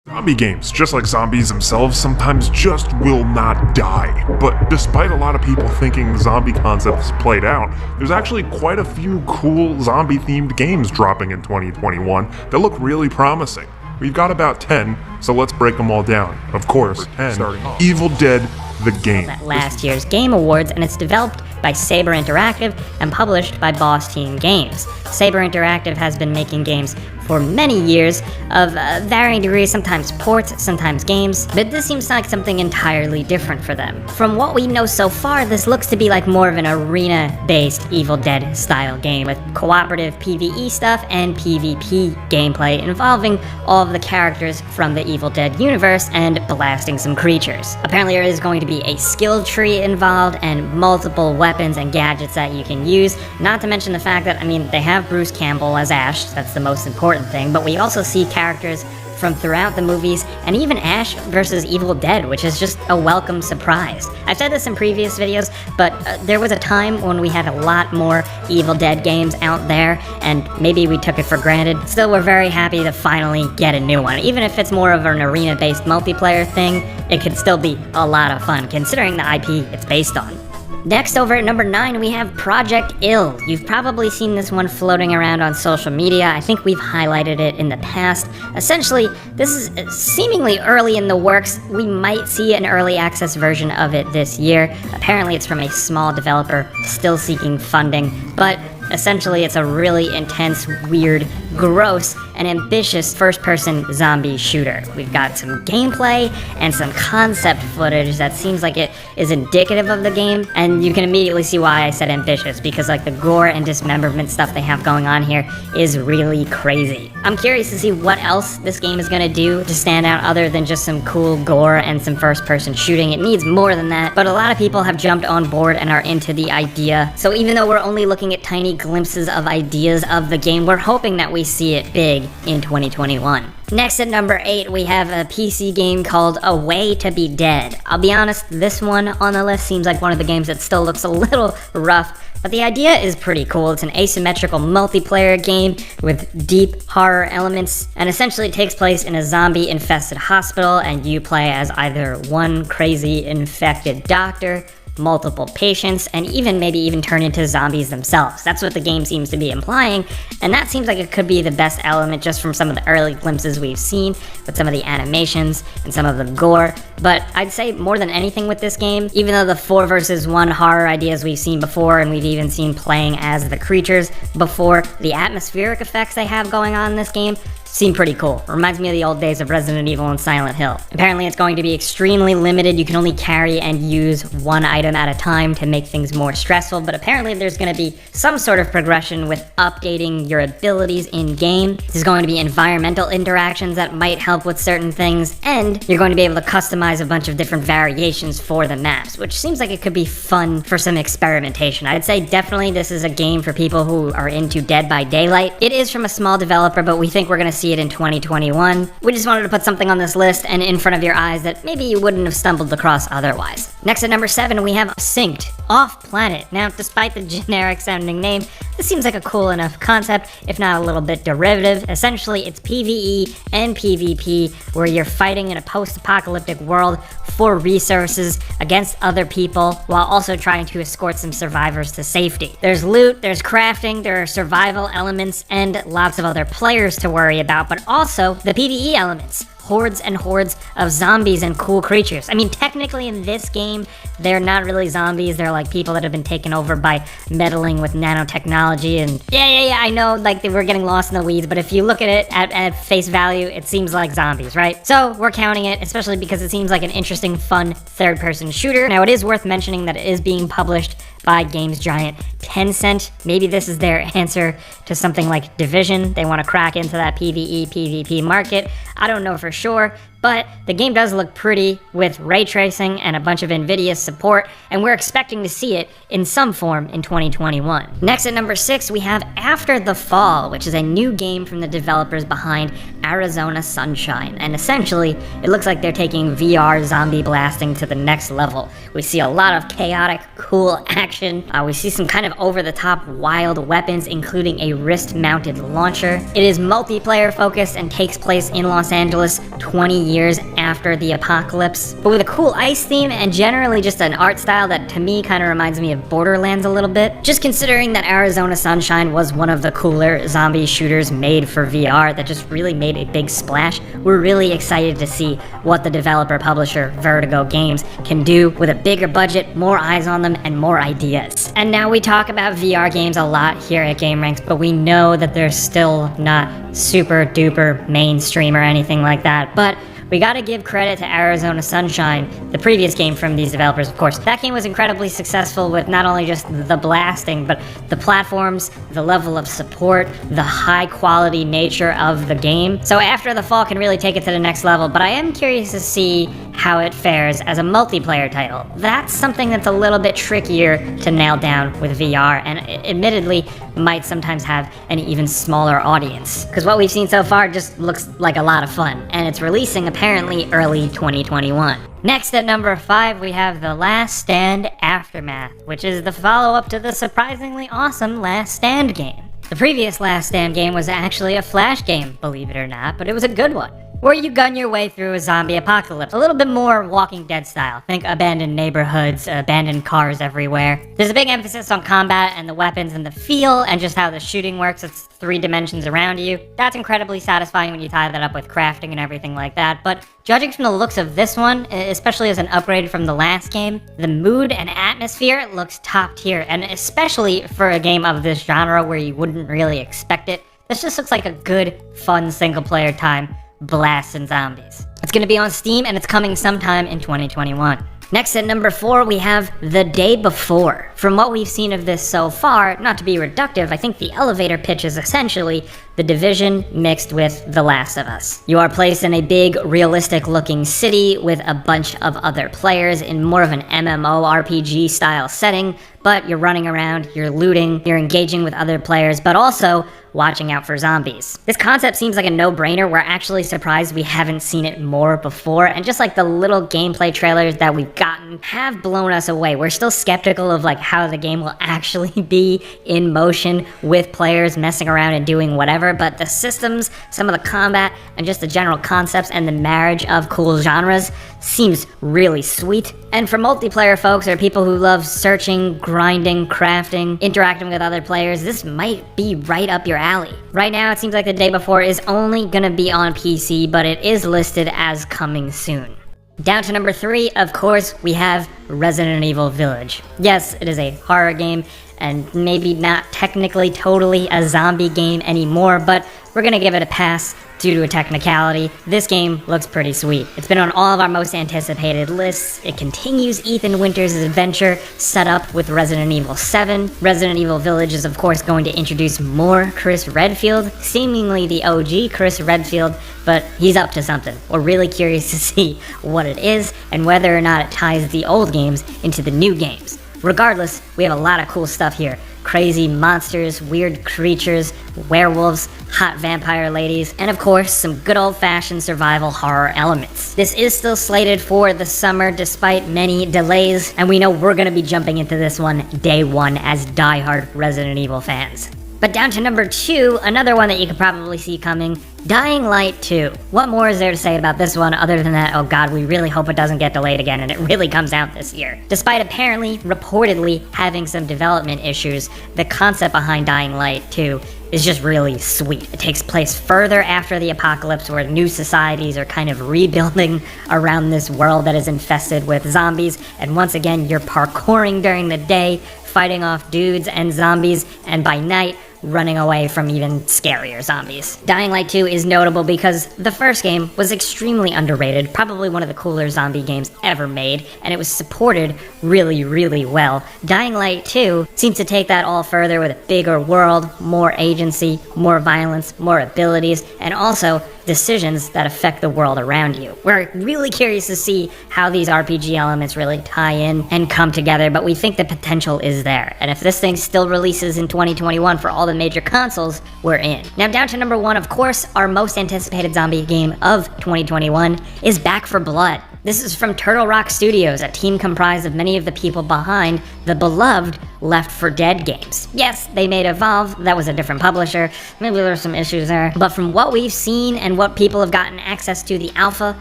Zombie games, just like zombies themselves, sometimes just will not die. But despite a lot of people thinking the zombie concept is played out, there's actually quite a few cool zombie-themed games dropping in 2021 that look really promising. We've got about 10, so let's break them all down. Of course, 10, Evil Dead, the game. At last year's Game Awards, and it's developed by Saber Interactive and published by Boss Team Games. Saber Interactive has been making games for many years of varying degrees, sometimes ports, sometimes games, but this seems like something entirely different for them. From what we know so far, this looks to be like more of an arena-based Evil Dead style game with cooperative PvE stuff and PvP gameplay involving all of the characters from the Evil Dead universe and blasting some creatures. Apparently there is going to be a skill tree involved and multiple weapons and gadgets that you can use, not to mention the fact that, they have Bruce Campbell as Ash, that's the most important thing, but we also see characters from throughout the movies, and even Ash versus Evil Dead, which is just a welcome surprise. I've said this in previous videos, but there was a time when we had a lot more Evil Dead games out there, and maybe we took it for granted. Still, we're very happy to finally get a new one. Even if it's more of an arena-based multiplayer thing, it could still be a lot of fun, considering the IP it's based on. Next, over at number 9, we have Project Ill. You've probably seen this one floating around on social media. I think we've highlighted it in the past. Essentially, this is seemingly early in the works. We might see an early access version of it this year. Apparently, it's from a small developer still seeking funding, but essentially, it's a really intense, weird, gross, and ambitious first-person zombie shooter. We've got some gameplay and some concept footage that seems like it is indicative of the game, and you can immediately see why I said ambitious, because the gore and dismemberment stuff they have going on here is really crazy. I'm curious to see what else this game is gonna do to stand out other than just some cool gore and some first-person shooting. It needs more than that, but a lot of people have jumped on board and are into the idea. So even though we're only looking at tiny glimpses of ideas of the game, we're hoping that we see it big in 2021. Next at number 8, we have a PC game called A Way to Be Dead. I'll be honest, this one on the list seems like one of the games that still looks a little rough, but the idea is pretty cool. It's an asymmetrical multiplayer game with deep horror elements, and essentially it takes place in a zombie-infested hospital, and you play as either one crazy infected doctor, multiple patients, and maybe even turn into zombies themselves. That's what the game seems to be implying, and that seems like it could be the best element just from some of the early glimpses we've seen with some of the animations and some of the gore. But I'd say more than anything with this game, even though the 4 versus 1 horror ideas we've seen before, and we've even seen playing as the creatures before, the atmospheric effects they have going on in this game seem pretty cool. Reminds me of the old days of Resident Evil and Silent Hill. Apparently it's going to be extremely limited. You can only carry and use one item at a time to make things more stressful, but apparently there's going to be some sort of progression with updating your abilities in-game. There's going to be environmental interactions that might help with certain things, and you're going to be able to customize a bunch of different variations for the maps, which seems like it could be fun for some experimentation. I'd say definitely this is a game for people who are into Dead by Daylight. It is from a small developer, but we think we're going to see it in 2021. We just wanted to put something on this list and in front of your eyes that maybe you wouldn't have stumbled across otherwise. Next at number 7, we have Synced, Off-Planet. Now, despite the generic sounding name, this seems like a cool enough concept, if not a little bit derivative. Essentially, it's PvE and PvP, where you're fighting in a post-apocalyptic world for resources against other people, while also trying to escort some survivors to safety. There's loot, there's crafting, there are survival elements, and lots of other players to worry about, but also the PvE elements. Hordes and hordes of zombies and cool creatures. Technically in this game, they're not really zombies. They're like people that have been taken over by meddling with nanotechnology. And yeah, I know, we're getting lost in the weeds, but if you look at it at face value, it seems like zombies, right? So we're counting it, especially because it seems like an interesting, fun third-person shooter. Now, it is worth mentioning that it is being published by games giant Tencent. Maybe this is their answer to something like Division. They want to crack into that PvE, PvP market. I don't know for sure, But the game does look pretty with ray tracing and a bunch of NVIDIA support, and we're expecting to see it in some form in 2021. Next at number 6, we have After the Fall, which is a new game from the developers behind Arizona Sunshine. And essentially, it looks like they're taking VR zombie blasting to the next level. We see a lot of chaotic, cool action. We see some kind of over-the-top wild weapons, including a wrist-mounted launcher. It is multiplayer focused and takes place in Los Angeles 20 years after the apocalypse, but with a cool ice theme and generally just an art style that to me kind of reminds me of Borderlands a little bit. Just considering that Arizona Sunshine was one of the cooler zombie shooters made for VR that just really made a big splash, we're really excited to see what the developer-publisher Vertigo Games can do with a bigger budget, more eyes on them, and more ideas. And now we talk about VR games a lot here at GameRanks, but we know that they're still not super duper mainstream or anything like that, but we gotta give credit to Arizona Sunshine, the previous game from these developers, of course. That game was incredibly successful with not only just the blasting, but the platforms, the level of support, the high quality nature of the game. So After the Fall can really take it to the next level, but I am curious to see how it fares as a multiplayer title. That's something that's a little bit trickier to nail down with VR, and admittedly might sometimes have an even smaller audience. Because what we've seen so far just looks like a lot of fun, and it's releasing apparently early 2021. Next at number 5, we have The Last Stand Aftermath, which is the follow-up to the surprisingly awesome Last Stand game. The previous Last Stand game was actually a Flash game, believe it or not, but it was a good one, where you gun your way through a zombie apocalypse. A little bit more Walking Dead style. Think abandoned neighborhoods, abandoned cars everywhere. There's a big emphasis on combat and the weapons and the feel and just how the shooting works. It's 3 dimensions around you. That's incredibly satisfying when you tie that up with crafting and everything like that. But judging from the looks of this one, especially as an upgrade from the last game, the mood and atmosphere looks top tier. And especially for a game of this genre where you wouldn't really expect it, this just looks like a good, fun single-player time blasting zombies. It's going to be on Steam and it's coming sometime in 2021. Next at number 4, we have The Day Before. From what we've seen of this so far, not to be reductive, I think the elevator pitch is essentially The Division mixed with The Last of Us. You are placed in a big, realistic-looking city with a bunch of other players in more of an MMORPG style setting, but you're running around, you're looting, you're engaging with other players, but also watching out for zombies. This concept seems like a no-brainer. We're actually surprised we haven't seen it more before, and just like the little gameplay trailers that we've gotten have blown us away. We're still skeptical of like how the game will actually be in motion with players messing around and doing whatever, but the systems, some of the combat, and just the general concepts and the marriage of cool genres seems really sweet. And for multiplayer folks or people who love searching, grinding, crafting, interacting with other players, this might be right up your alley. Right now, it seems like The Day Before is only gonna be on PC, but it is listed as coming soon. Down to number 3, of course, we have Resident Evil Village. Yes, it is a horror game, and maybe not technically totally a zombie game anymore, but we're gonna give it a pass due to a technicality. This game looks pretty sweet. It's been on all of our most anticipated lists. It continues Ethan Winters' adventure set up with Resident Evil 7. Resident Evil Village is of course going to introduce more Chris Redfield, seemingly the OG Chris Redfield, but he's up to something. We're really curious to see what it is and whether or not it ties the old games into the new games. Regardless, we have a lot of cool stuff here. Crazy monsters, weird creatures, werewolves, hot vampire ladies, and of course, some good old-fashioned survival horror elements. This is still slated for the summer despite many delays, and we know we're gonna be jumping into this one day one as diehard Resident Evil fans. But down to number 2, another one that you could probably see coming, Dying Light 2. What more is there to say about this one other than that, oh god, we really hope it doesn't get delayed again and it really comes out this year. Despite apparently, reportedly, having some development issues, the concept behind Dying Light 2 is just really sweet. It takes place further after the apocalypse where new societies are kind of rebuilding around this world that is infested with zombies, and once again, you're parkouring during the day, fighting off dudes and zombies, and by night, running away from even scarier zombies. Dying Light 2 is notable because the first game was extremely underrated, probably one of the cooler zombie games ever made, and it was supported really, really well. Dying Light 2 seems to take that all further with a bigger world, more agency, more violence, more abilities, and also decisions that affect the world around you. We're really curious to see how these RPG elements really tie in and come together, but we think the potential is there. And if this thing still releases in 2021 for all the major consoles, we're in. Now down to number 1, of course, our most anticipated zombie game of 2021 is Back 4 Blood. This is from Turtle Rock Studios, a team comprised of many of the people behind the beloved Left 4 Dead games. Yes, they made Evolve, that was a different publisher, maybe there were some issues there, but from what we've seen and what people have gotten access to the alpha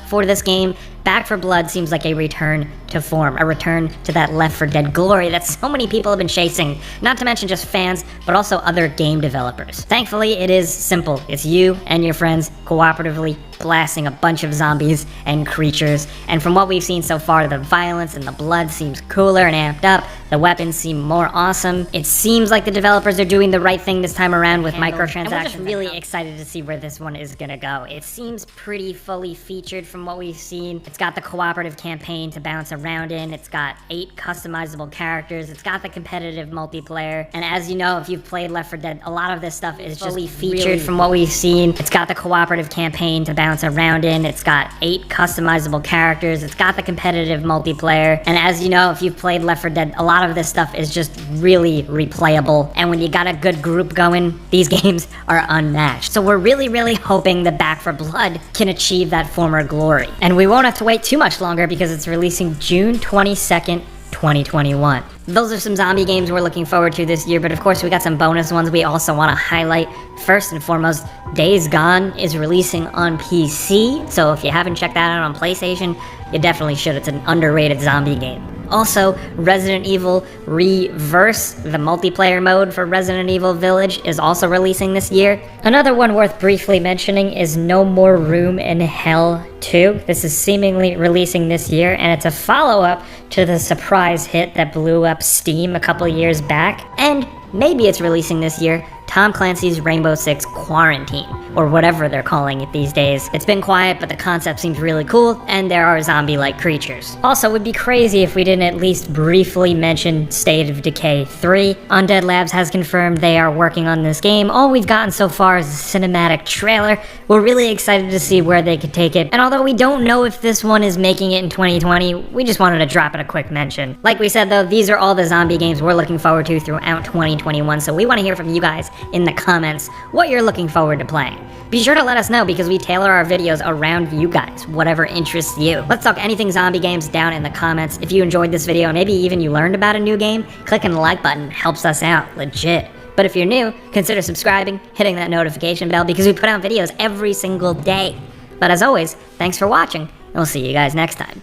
for this game, Back 4 Blood seems like a return to form, a return to that Left 4 Dead glory that so many people have been chasing, not to mention just fans, but also other game developers. Thankfully, it is simple. It's you and your friends cooperatively blasting a bunch of zombies and creatures, and from what we've seen so far, the violence and the blood seems cooler and amped up, the weapons seem more awesome. It seems like the developers are doing the right thing this time around with microtransactions. And we're just really excited to see where this one is gonna go. It seems pretty fully featured from what we've seen. It's got the cooperative campaign to bounce around in, it's got 8 customizable characters, it's got the competitive multiplayer, and as you know, if you've played Left 4 Dead, a lot of this stuff is fully featured from what we've seen. It's got the cooperative campaign to bounce around in, it's got 8 customizable characters, it's got the competitive multiplayer, and as you know, if you've played Left 4 Dead, a lot of this stuff is just really replayable, and when you got a good group going, these games are unmatched. So we're really hoping that Back 4 Blood can achieve that former glory. And we won't have to wait too much longer because it's releasing June 22nd, 2021. Those are some zombie games we're looking forward to this year, but of course we got some bonus ones we also want to highlight. First and foremost, Days Gone is releasing on PC, so if you haven't checked that out on PlayStation, you definitely should. It's an underrated zombie game. Also, Resident Evil Reverse, the multiplayer mode for Resident Evil Village, is also releasing this year. Another one worth briefly mentioning is No More Room in Hell 2. This is seemingly releasing this year, and it's a follow-up to the surprise hit that blew up Steam a couple years back. And maybe it's releasing this year, Tom Clancy's Rainbow Six Quarantine, or whatever they're calling it these days. It's been quiet, but the concept seems really cool, and there are zombie-like creatures. Also, it would be crazy if we didn't at least briefly mention State of Decay 3. Undead Labs has confirmed they are working on this game. All we've gotten so far is a cinematic trailer. We're really excited to see where they could take it, and although we don't know if this one is making it in 2020, we just wanted to drop it a quick mention. Like we said though, these are all the zombie games we're looking forward to throughout 2021, so we want to hear from you guys in the comments what you're looking forward to playing. Be sure to let us know because we tailor our videos around you guys, whatever interests you. Let's talk anything zombie games down in the comments. If you enjoyed this video, maybe even you learned about a new game, clicking the like button helps us out, legit. But if you're new, consider subscribing, hitting that notification bell because we put out videos every single day. But as always, thanks for watching, and we'll see you guys next time.